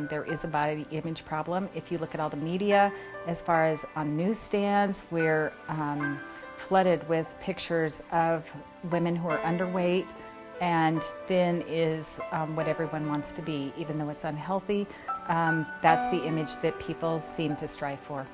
there is a body image problem. If you look at all the media, as far as on newsstands, we're flooded with pictures of women who are underweight, and thin is what everyone wants to be, even though it's unhealthy. That's the image that people seem to strive for.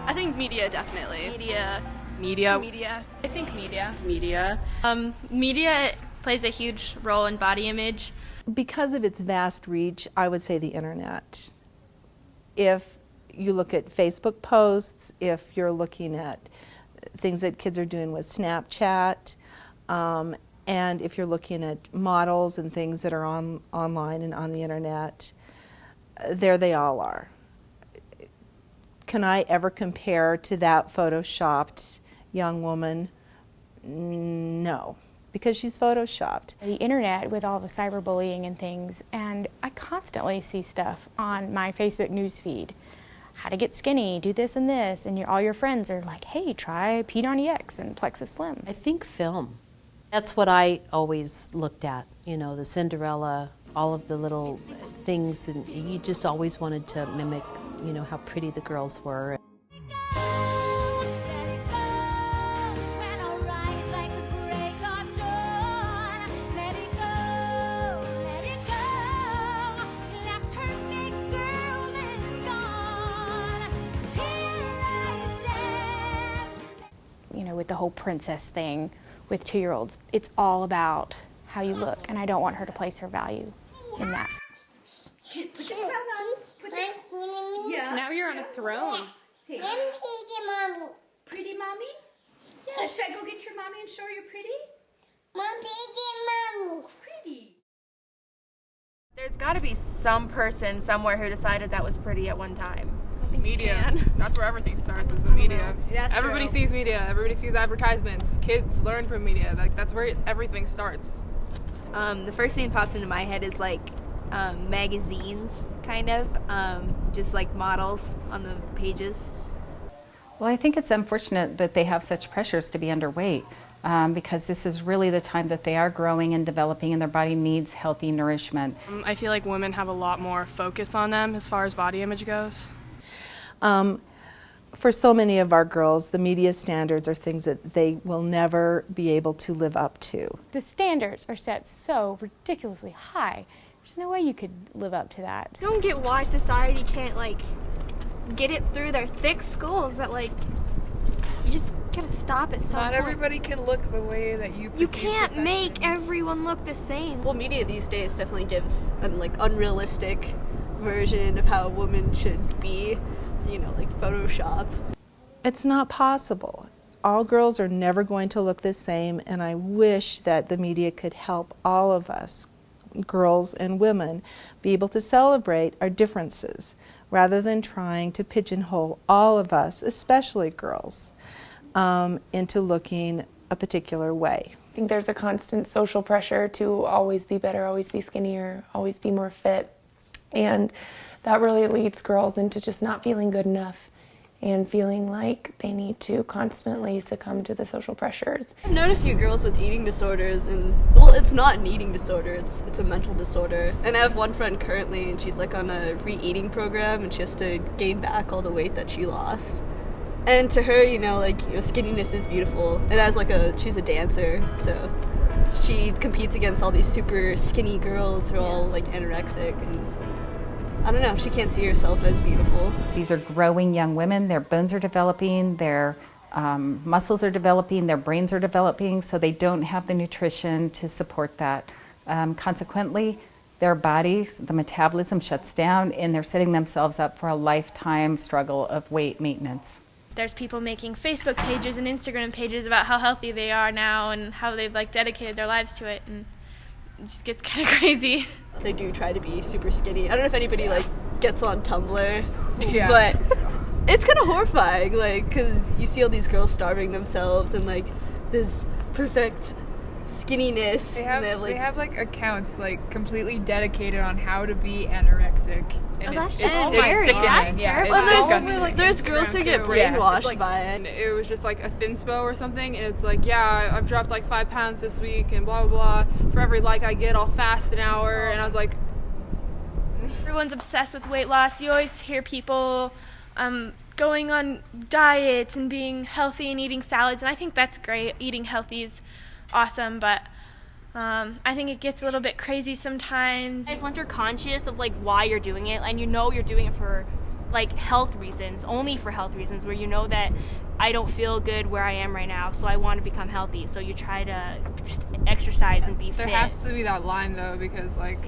I think media, definitely. Media. I think media. Media plays a huge role in body image. Because of its vast reach, I would say the internet. If you look at Facebook posts, if you're looking at things that kids are doing with Snapchat, and if you're looking at models and things that are online and on the internet, there they all are. Can I ever compare to that photoshopped young woman? No, because she's photoshopped. The internet with all the cyberbullying and things, and I constantly see stuff on my Facebook news feed. How to get skinny, do this and this, and all your friends are like, hey, try P90X and Plexus Slim. I think film. That's what I always looked at, you know, the Cinderella, all of the little things, and you just always wanted to mimic, you know, how pretty the girls were. You know, with the whole princess thing with 2-year-olds, it's all about how you look, and I don't want her to place her value in that. Now you're on a throne. Pretty mommy? Yeah, should I go get your mommy and show her you're pretty? Pretty. There's got to be some person somewhere who decided that was pretty at one time. Media. That's where everything starts, is the media. That's Everybody true. sees media. Everybody sees advertisements. Kids learn from media. That's where everything starts. The first thing that pops into my head is like magazines, kind of, just like models on the pages. Well, I think it's unfortunate that they have such pressures to be underweight, because this is really the time that they are growing and developing, and their body needs healthy nourishment. I feel like women have a lot more focus on them as far as body image goes. For so many of our girls, the media standards are things that they will never be able to live up to. The standards are set so ridiculously high. There's no way you could live up to that. I don't get why society can't, like, get it through their thick skulls that, like, you just gotta stop at some Not point. everybody can look the way that you You perceive can't perfection. make everyone look the same. Well, media these days definitely gives an like unrealistic version of how a woman should be, you know, like Photoshop. It's not possible. All girls are never going to look the same, and I wish that the media could help all of us, girls and women, be able to celebrate our differences rather than trying to pigeonhole all of us, especially girls, into looking a particular way. I think there's a constant social pressure to always be better, always be skinnier, always be more fit, and that really leads girls into just not feeling good enough and feeling like they need to constantly succumb to the social pressures. I've known a few girls with eating disorders, and well, it's not an eating disorder, it's a mental disorder. And I have one friend currently, and she's like on a re-eating program, and she has to gain back all the weight that she lost. And to her, you know, like, you know, skinniness is beautiful. And as like she's a dancer, so she competes against all these super skinny girls who are all like anorexic, and I don't know, she can't see herself as beautiful. These are growing young women. Their bones are developing, their muscles are developing, their brains are developing, so they don't have the nutrition to support that. Consequently, their bodies, the metabolism shuts down, and they're setting themselves up for a lifetime struggle of weight maintenance. There's people making Facebook pages and Instagram pages about how healthy they are now and how they've, like, dedicated their lives to it, and it just gets kind of crazy. They do try to be super skinny. I don't know if anybody like gets on Tumblr, Yeah. but it's kind of horrifying, like, because you see all these girls starving themselves and like this perfect skinniness. They have, and they have like accounts like completely dedicated on how to be anorexic. And that's it's, just it's scary. sickening. That's Yeah, terrible. it's Well, disgusting. there's girls who Instagram get too. brainwashed It's like, by it. and it was just like a thinspo or something, and it's like, yeah, I've dropped like 5 pounds this week, and blah blah blah. For every like I get, I'll fast an hour, and I was like, Everyone's obsessed with weight loss. You always hear people going on diets and being healthy and eating salads, and I think that's great. Eating healthy is awesome, but I think it gets a little bit crazy sometimes. Once you're conscious of like why you're doing it, and you know you're doing it for like health reasons, only for health reasons, where you know that I don't feel good where I am right now, so I want to become healthy. So you try to just exercise and be there fit. has to be that line though, because like,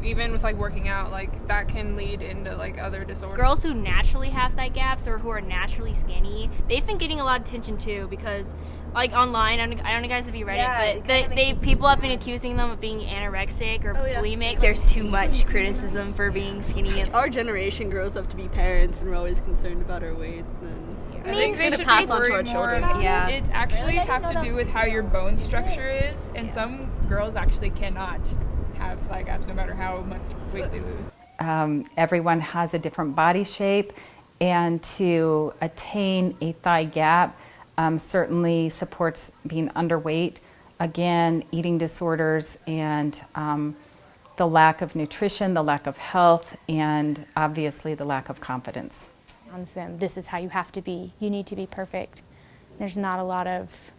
even with like working out, like that can lead into like other disorders. Girls who naturally have thigh gaps or who are naturally skinny, they've been getting a lot of attention too, because like online, I don't know you guys if you read it, but people have been accusing them of being anorexic or bulimic. There's too much criticism for being skinny. Our generation grows up to be parents, and we're always concerned about our weight. I think it's they going to should pass be on to our worried more children. about Yeah. It's actually have to do with how your bone structure is, and some girls actually cannot have thigh gaps no matter how much weight they lose. Everyone has a different body shape, and to attain a thigh gap certainly supports being underweight. Again, eating disorders and the lack of nutrition, the lack of health, and obviously the lack of confidence. Them, this is how you have to be. You need to be perfect. There's not a lot of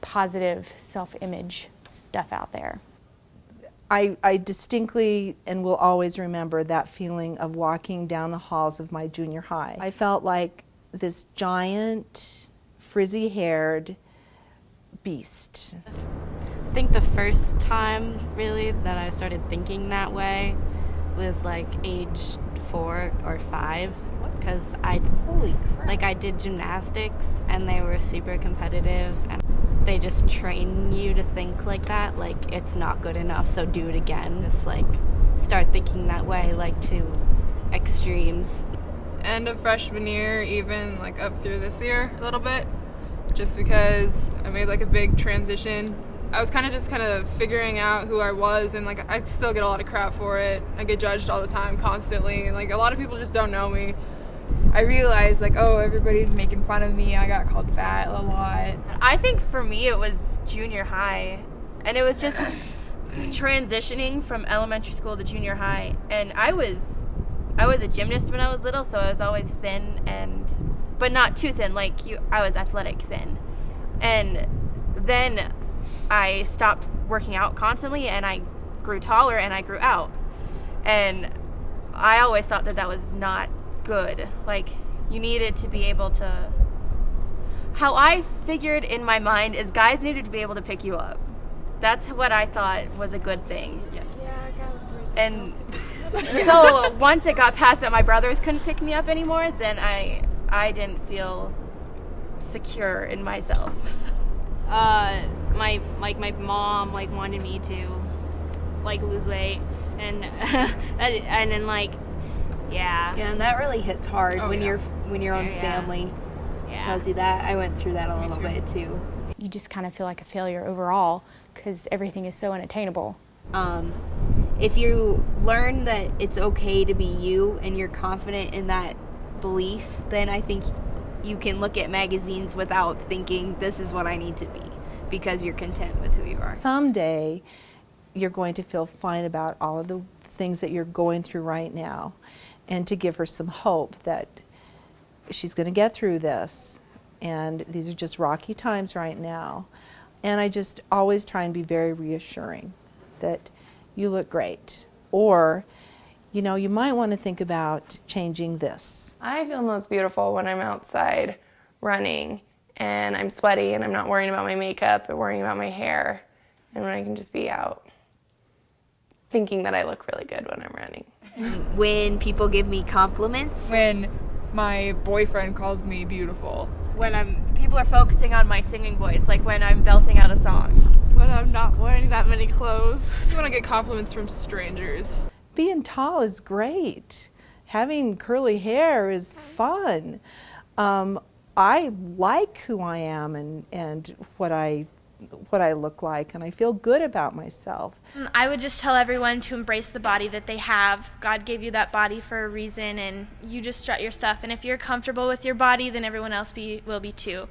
positive self-image stuff out there. I distinctly and will always remember that feeling of walking down the halls of my junior high. I felt like this giant, frizzy-haired beast. I think the first time, really, that I started thinking that way was like age 4 or 5, because I did gymnastics and they were super competitive, and they just train you to think like that, like it's not good enough, so do it again. Just like start thinking that way, like to extremes. End of freshman year, even like up through this year a little bit, just because I made like a big transition. I was kind of figuring out who I was, and like I still get a lot of crap for it. I get judged all the time, constantly, and like a lot of people just don't know me. I realized like, oh, everybody's making fun of me. I got called fat a lot. I think for me it was junior high, and it was just transitioning from elementary school to junior high. And I was a gymnast when I was little, so I was always thin, but not too thin. Like I was athletic thin, and then I stopped working out constantly, and I grew taller and I grew out, and I always thought that was not good. Like, you needed to be able to, how I figured in my mind is guys needed to be able to pick you up. That's what I thought was a good thing. Yes. And so once it got past that my brothers couldn't pick me up anymore, then I didn't feel secure in myself. My mom wanted me to lose weight, and and then yeah, and that really hits hard when your own Yeah. family tells you that. I went through that a little bit too. You just kind of feel like a failure overall because everything is so unattainable. If you learn that it's okay to be you and you're confident in that belief, then I think you can look at magazines without thinking this is what I need to be, because you're content with who you are. Someday you're going to feel fine about all of the things that you're going through right now, and to give her some hope that she's going to get through this, and these are just rocky times right now. And I just always try and be very reassuring that you look great, or you might want to think about changing this. I feel most beautiful when I'm outside running and I'm sweaty and I'm not worrying about my makeup or worrying about my hair, and when I can just be out thinking that I look really good when I'm running. When people give me compliments. When my boyfriend calls me beautiful. When people are focusing on my singing voice, like when I'm belting out a song. When I'm not wearing that many clothes. You want to get compliments from strangers. Being tall is great. Having curly hair is fun. I like who I am and what I what I look like, and I feel good about myself. I would just tell everyone to embrace the body that they have. God gave you that body for a reason, and you just strut your stuff. And if you're comfortable with your body, then everyone else will be too.